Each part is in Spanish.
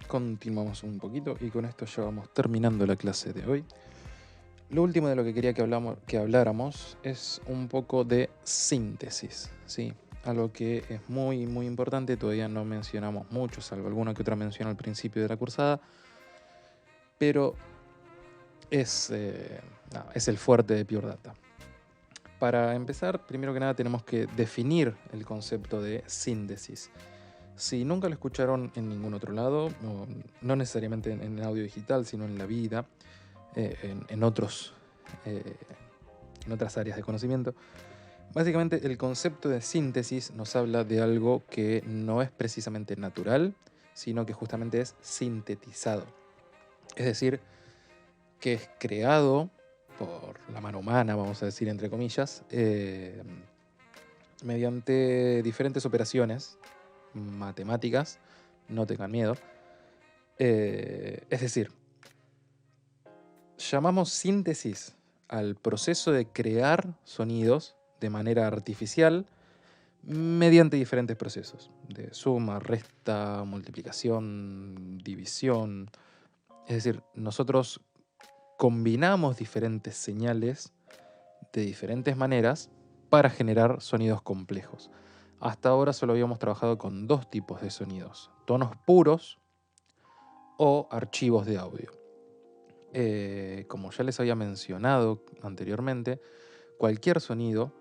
Continuamos un poquito y con esto ya vamos terminando la clase de hoy. Lo último de lo que quería que habláramos es un poco de síntesis, ¿sí? Algo que es muy, muy importante, todavía no mencionamos mucho, salvo alguna que otra mención al principio de la cursada, pero es el fuerte de Pure Data. Para empezar, primero que nada tenemos que definir el concepto de síntesis. Si nunca lo escucharon en ningún otro lado, no necesariamente en audio digital, sino en la vida, en otras áreas de conocimiento, básicamente el concepto de síntesis nos habla de algo que no es precisamente natural, sino que justamente es sintetizado. Es decir, que es creado por la mano humana, vamos a decir entre comillas, mediante diferentes operaciones matemáticas, no tengan miedo. Es decir, llamamos síntesis al proceso de crear sonidos de manera artificial mediante diferentes procesos de suma, resta, multiplicación, división. Es decir, nosotros combinamos diferentes señales de diferentes maneras para generar sonidos complejos. Hasta ahora solo habíamos trabajado con dos tipos de sonidos: tonos puros o archivos de audio. Como ya les había mencionado anteriormente, cualquier sonido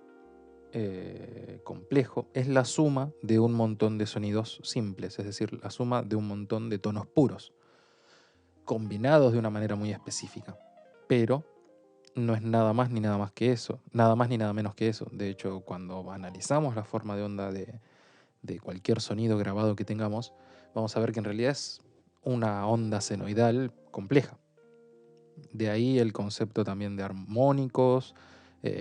complejo es la suma de un montón de sonidos simples, es decir, la suma de un montón de tonos puros, combinados de una manera muy específica. Pero no es nada más ni nada más que eso, nada más ni nada menos que eso. De hecho, cuando analizamos la forma de onda de cualquier sonido grabado que tengamos, vamos a ver que en realidad es una onda senoidal compleja. De ahí el concepto también de armónicos,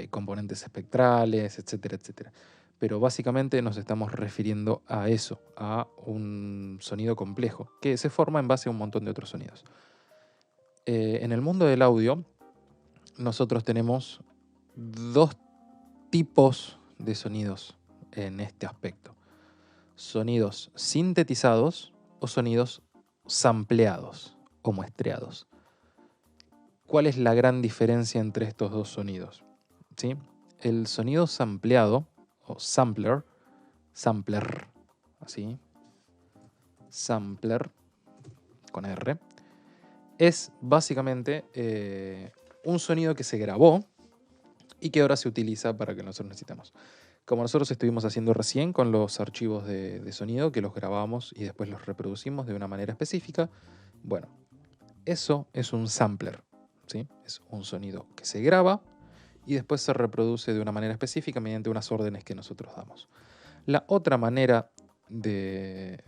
componentes espectrales, etcétera, etcétera. Pero básicamente nos estamos refiriendo a eso, a un sonido complejo, que se forma en base a un montón de otros sonidos. En el mundo del audio, nosotros tenemos dos tipos de sonidos en este aspecto: sonidos sintetizados o sonidos sampleados o muestreados. ¿Cuál es la gran diferencia entre estos dos sonidos? ¿Sí? El sonido sampleado o sampler, así, sampler con R, es básicamente un sonido que se grabó y que ahora se utiliza para que nosotros necesitamos. Como nosotros estuvimos haciendo recién con los archivos de sonido, que los grabamos y después los reproducimos de una manera específica, bueno, eso es un sampler, ¿sí? Es un sonido que se graba y después se reproduce de una manera específica mediante unas órdenes que nosotros damos. La otra manera de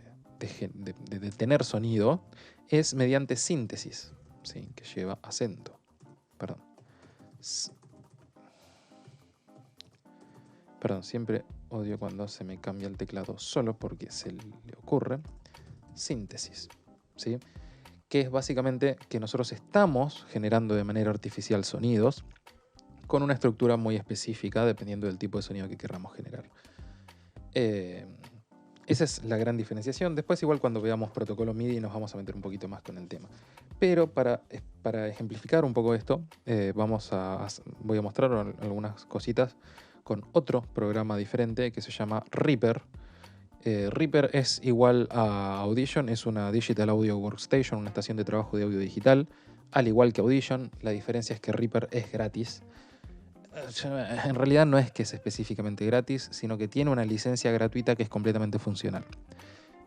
tener sonido es mediante síntesis, ¿sí? Que lleva acento. Perdón, siempre odio cuando se me cambia el teclado solo porque se le ocurre. Síntesis, ¿sí? Que es básicamente que nosotros estamos generando de manera artificial sonidos con una estructura muy específica dependiendo del tipo de sonido que queramos generar. Esa es la gran diferenciación. Después igual cuando veamos protocolo MIDI nos vamos a meter un poquito más con el tema. Pero para ejemplificar un poco esto, voy a mostrar algunas cositas con otro programa diferente que se llama Reaper. Reaper es igual a Audition, es una Digital Audio Workstation, una estación de trabajo de audio digital, al igual que Audition. La diferencia es que Reaper es gratis. En realidad no es que es específicamente gratis, sino que tiene una licencia gratuita que es completamente funcional.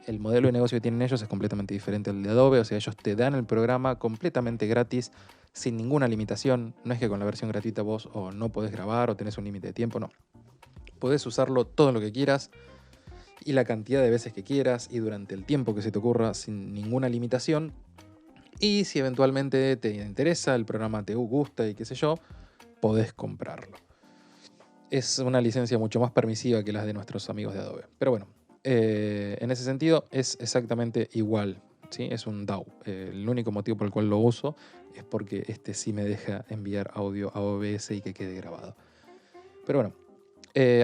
El modelo de negocio que tienen ellos es completamente diferente al de Adobe, o sea, ellos te dan el programa completamente gratis, sin ninguna limitación. No es que con la versión gratuita vos o no podés grabar o tenés un límite de tiempo, no. Podés usarlo todo lo que quieras y la cantidad de veces que quieras y durante el tiempo que se te ocurra sin ninguna limitación. Y si eventualmente te interesa, el programa te gusta y qué sé yo, podés comprarlo. Es una licencia mucho más permisiva que las de nuestros amigos de Adobe. Pero bueno, en ese sentido es exactamente igual, ¿sí? Es un DAW. El único motivo por el cual lo uso es porque este sí me deja enviar audio a OBS y que quede grabado. Pero bueno,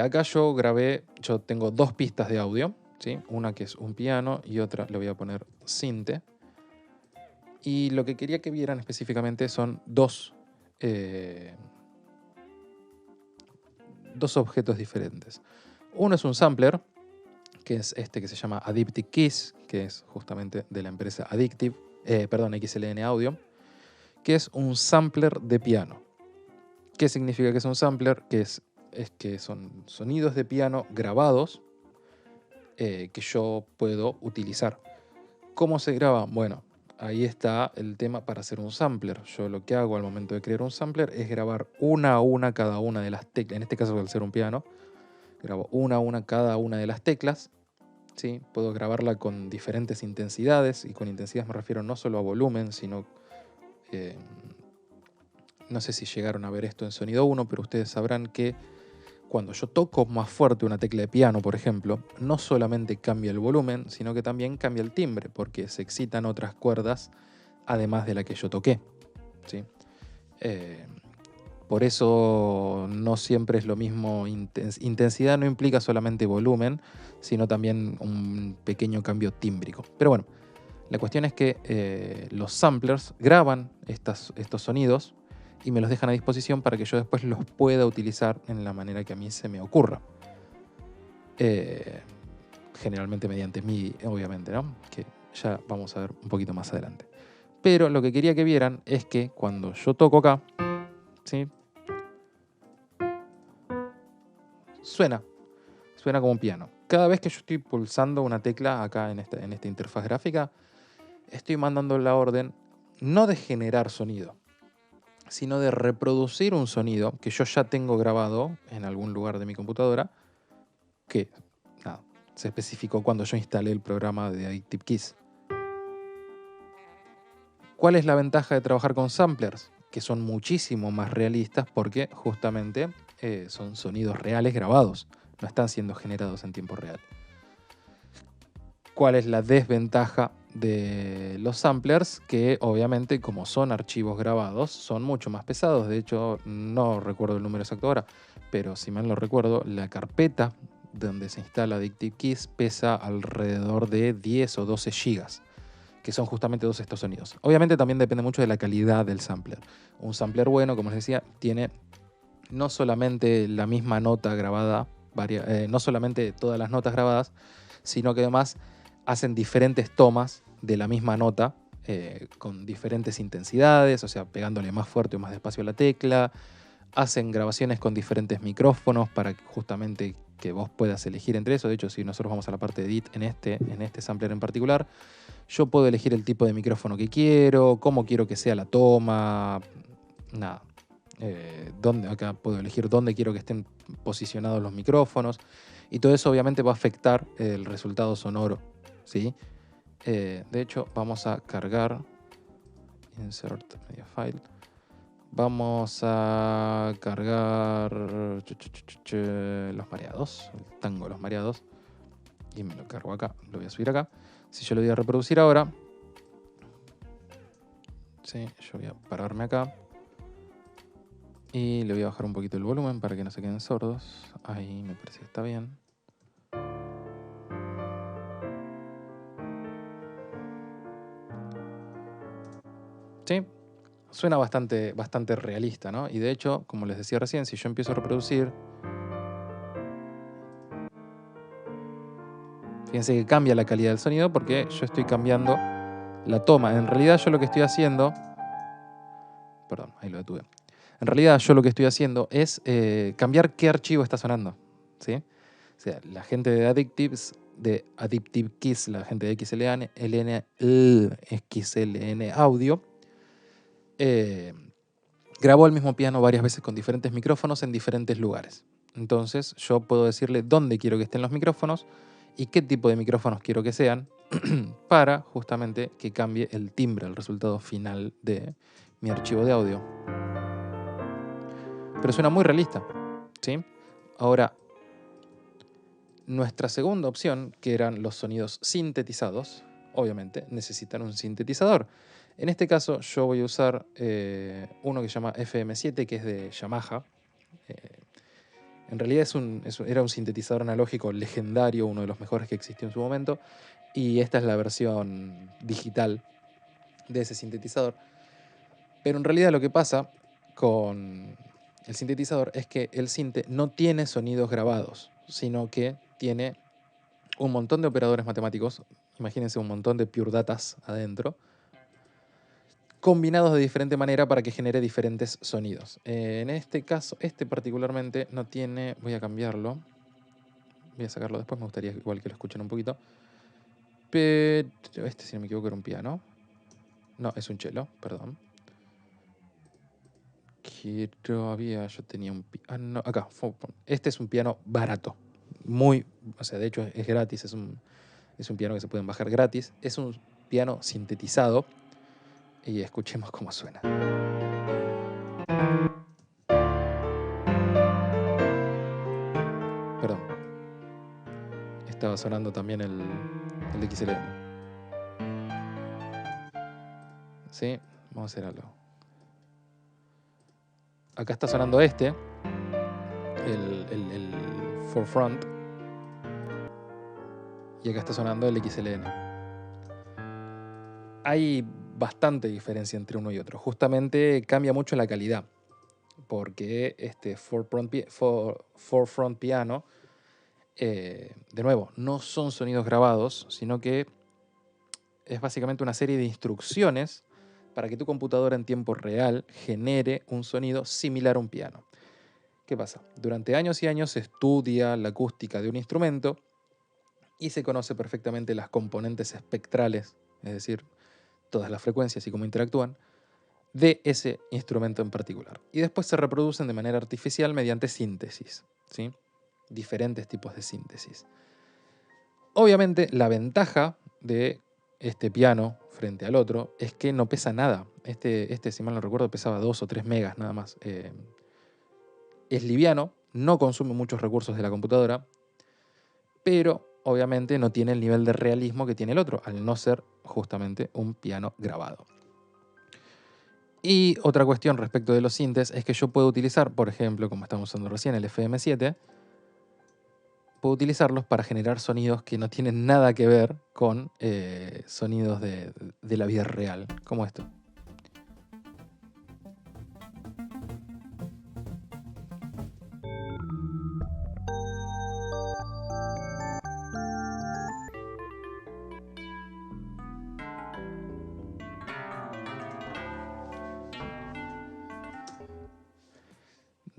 acá yo tengo dos pistas de audio, ¿sí? Una que es un piano y otra le voy a poner sinte. Y lo que quería que vieran específicamente son dos objetos diferentes. Uno es un sampler, que es este que se llama Addictive Keys, que es justamente de la empresa XLN Audio, que es un sampler de piano. ¿Qué significa que es un sampler? Es que son sonidos de piano grabados que yo puedo utilizar. ¿Cómo se graba? Bueno, ahí está el tema para hacer un sampler. Yo lo que hago al momento de crear un sampler es grabar una a una cada una de las teclas. En este caso, al ser un piano, grabo una a una cada una de las teclas. ¿Sí? Puedo grabarla con diferentes intensidades, y con intensidad me refiero no solo a volumen, sino... no sé si llegaron a ver esto en Sonido 1, pero ustedes sabrán que cuando yo toco más fuerte una tecla de piano, por ejemplo, no solamente cambia el volumen, sino que también cambia el timbre, porque se excitan otras cuerdas además de la que yo toqué. ¿Sí? Por eso no siempre es lo mismo. Intensidad no implica solamente volumen, sino también un pequeño cambio tímbrico. Pero bueno, la cuestión es que los samplers graban estos sonidos y me los dejan a disposición para que yo después los pueda utilizar en la manera que a mí se me ocurra. Generalmente mediante MIDI, obviamente, ¿no? Que ya vamos a ver un poquito más adelante. Pero lo que quería que vieran es que cuando yo toco acá, ¿sí? Suena como un piano. Cada vez que yo estoy pulsando una tecla acá en esta interfaz gráfica, estoy mandando la orden no de generar sonido, sino de reproducir un sonido que yo ya tengo grabado en algún lugar de mi computadora, que nada, se especificó cuando yo instalé el programa de Addictive Keys. ¿Cuál es la ventaja de trabajar con samplers? Que son muchísimo más realistas porque justamente son sonidos reales grabados, no están siendo generados en tiempo real. ¿Cuál es la desventaja de los samplers? Que obviamente, como son archivos grabados, son mucho más pesados. De hecho, no recuerdo el número exacto ahora, pero si mal no recuerdo, la carpeta donde se instala Addictive Keys pesa alrededor de 10 o 12 gigas, que son justamente todos estos sonidos. Obviamente también depende mucho de la calidad del sampler. Un sampler bueno, como les decía, tiene no solamente la misma nota grabada, no solamente todas las notas grabadas, sino que además hacen diferentes tomas de la misma nota con diferentes intensidades, o sea, pegándole más fuerte o más despacio a la tecla. Hacen grabaciones con diferentes micrófonos para justamente que vos puedas elegir entre eso. De hecho, si nosotros vamos a la parte de edit en este sampler en particular, yo puedo elegir el tipo de micrófono que quiero, cómo quiero que sea la toma, nada. Acá puedo elegir dónde quiero que estén posicionados los micrófonos, y todo eso obviamente va a afectar el resultado sonoro, ¿sí? De hecho, vamos a cargar Insert Media File. Vamos a cargar los mareados, el tango de los mareados, y me lo cargo acá, lo voy a subir acá. Si yo lo voy a reproducir ahora, ¿sí? Yo voy a pararme acá y le voy a bajar un poquito el volumen para que no se queden sordos. Ahí me parece que está bien. ¿Sí? Suena bastante realista, ¿no? Y de hecho, como les decía recién, si yo empiezo a reproducir, fíjense que cambia la calidad del sonido porque yo estoy cambiando la toma. En realidad yo lo que estoy haciendo... Perdón, ahí lo detuve. En realidad yo lo que estoy haciendo es cambiar qué archivo está sonando, ¿sí? O sea, la gente de Addictive Keys, la gente de XLN Audio, grabó el mismo piano varias veces con diferentes micrófonos en diferentes lugares. Entonces yo puedo decirle dónde quiero que estén los micrófonos y qué tipo de micrófonos quiero que sean para justamente que cambie el timbre, el resultado final de mi archivo de audio. Pero suena muy realista, ¿sí? Ahora, nuestra segunda opción, que eran los sonidos sintetizados, obviamente necesitan un sintetizador. En este caso yo voy a usar uno que se llama FM7, que es de Yamaha. En realidad era un sintetizador analógico legendario, uno de los mejores que existió en su momento, y esta es la versión digital de ese sintetizador. Pero en realidad lo que pasa con el sintetizador es que el sinte no tiene sonidos grabados, sino que tiene un montón de operadores matemáticos, imagínense un montón de pure datas adentro, combinados de diferente manera para que genere diferentes sonidos. En este caso, este particularmente no tiene, voy a cambiarlo, voy a sacarlo después, me gustaría igual que lo escuchen un poquito, pero este, si no me equivoco, era un piano. No, es un cello, perdón. Yo tenía un piano, acá, este es un piano barato, muy, o sea, de hecho es gratis, es un piano que se pueden bajar gratis, es un piano sintetizado y escuchemos cómo suena. Perdón, estaba sonando también el XLM. ¿Sí? Vamos a hacer algo. Acá está sonando este, el forefront, y acá está sonando el XLN. Hay bastante diferencia entre uno y otro. Justamente cambia mucho la calidad, porque este forefront piano, de nuevo, no son sonidos grabados, sino que es básicamente una serie de instrucciones para que tu computadora en tiempo real genere un sonido similar a un piano. ¿Qué pasa? Durante años y años se estudia la acústica de un instrumento y se conoce perfectamente las componentes espectrales, es decir, todas las frecuencias y cómo interactúan, de ese instrumento en particular. Y después se reproducen de manera artificial mediante síntesis, ¿sí? Diferentes tipos de síntesis. Obviamente, la ventaja de este piano frente al otro es que no pesa nada. Este, si mal no recuerdo, pesaba 2 o 3 megas nada más. Es liviano, no consume muchos recursos de la computadora, pero obviamente no tiene el nivel de realismo que tiene el otro, al no ser justamente un piano grabado. Y otra cuestión respecto de los sintes es que yo puedo utilizar, por ejemplo, como estamos usando recién, el FM7, puedo utilizarlos para generar sonidos que no tienen nada que ver con sonidos de la vida real, como esto.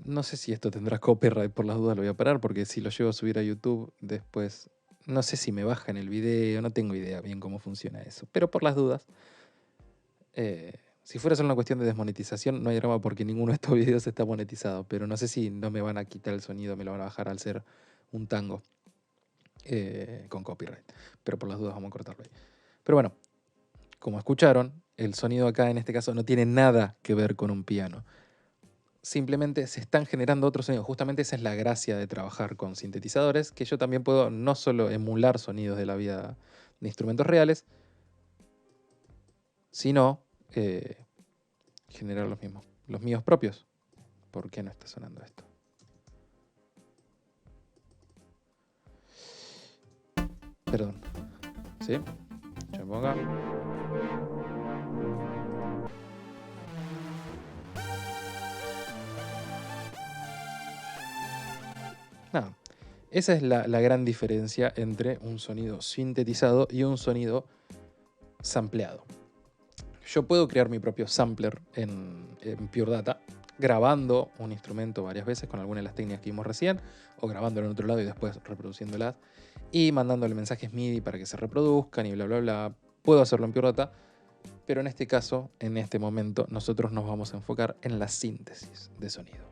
No sé si esto tendrá copyright, por las dudas lo voy a parar, porque si lo llevo a subir a YouTube después, no sé si me bajan el video, no tengo idea bien cómo funciona eso. Pero por las dudas, si fuera solo una cuestión de desmonetización, no hay drama porque ninguno de estos videos está monetizado. Pero no sé si no me van a quitar el sonido, me lo van a bajar al ser un tango con copyright. Pero por las dudas vamos a cortarlo ahí. Pero bueno, como escucharon, el sonido acá en este caso no tiene nada que ver con un piano. Simplemente se están generando otros sonidos. Justamente esa es la gracia de trabajar con sintetizadores, que yo también puedo no solo emular sonidos de la vida de instrumentos reales, sino generar los míos propios. ¿Por qué no está sonando esto? Perdón. ¿Sí? Yo me pongo acá. Nada. Esa es la gran diferencia entre un sonido sintetizado y un sonido sampleado. Yo puedo crear mi propio sampler en Pure Data, grabando un instrumento varias veces con alguna de las técnicas que vimos recién, o grabándolo en otro lado y después reproduciéndolas, y mandándole mensajes MIDI para que se reproduzcan y bla, bla, bla. Puedo hacerlo en Pure Data, pero en este caso, en este momento, nosotros nos vamos a enfocar en la síntesis de sonido.